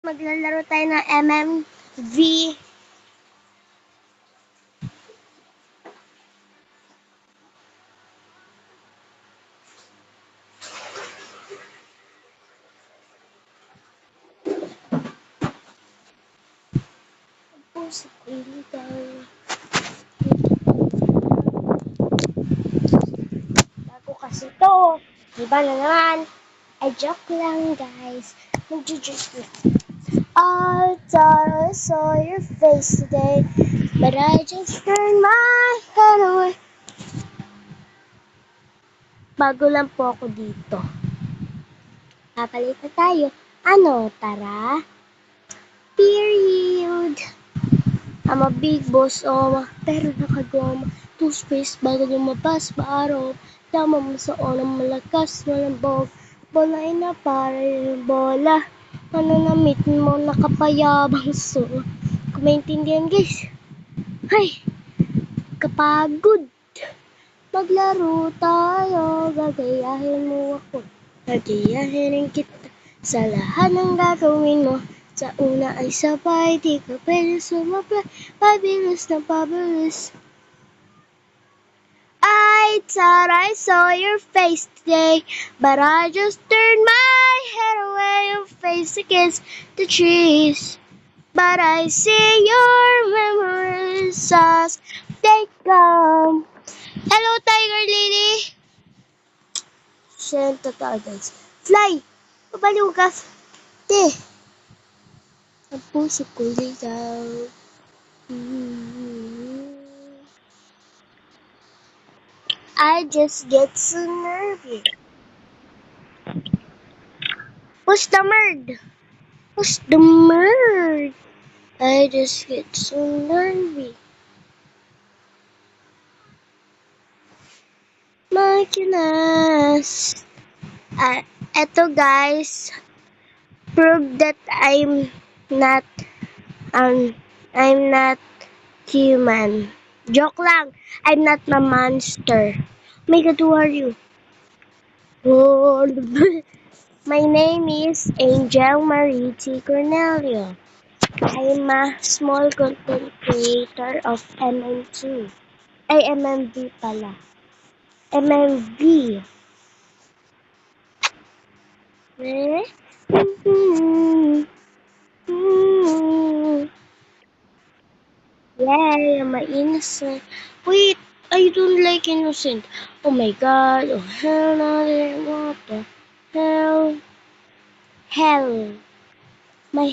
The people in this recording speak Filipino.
Maglalaro tayo ng MMV. Puso ko iligaw. Bago kasi to. Diba na naman? Ay, joke lang, guys. Mag-joke lang. I thought I saw your face today, but I just turned my head away. Bago lang po ako dito. Papalit na tayo. Ano, tara? Period. I'm a big boss, pero nakagoma. Toothpaste bago lumabas, maaraw. Tama mo sa unang malakas, malambog. Bola'y na para yung bola. Mananamit mo nakapayabang so. Kung maintindihan, guys. Hay! Kapagod! Maglaro tayo, gagayahin mo ako. Gagayahin kita sa lahat ng gagawin mo. Sa una ay sabay, di ka pwede sumabay. Pabilis na pabilis. I thought I saw your face today, but I just turned my head away and faced against the trees. But I see your memories as they come. Hello, Tiger Lily! Siya yung totoo, guys. Fly! Pabaliw ka! Te! Ang puso ko ligaw. I just get so nervy. Who's the merd? Who's the merd? I just get so nervy. Makinas. Eto guys, prove that I'm not human. Joke lang. I'm not a monster. Oh my God, who are you? Oh, my name is Angel Marie T. Cornelio. I'm a small content creator of MM2. Ay, MMV pala. MMV. Eh? Yeah, I'm innocent. Wait, I don't like innocent. Oh my God. Oh hell, what the hell? Hell. My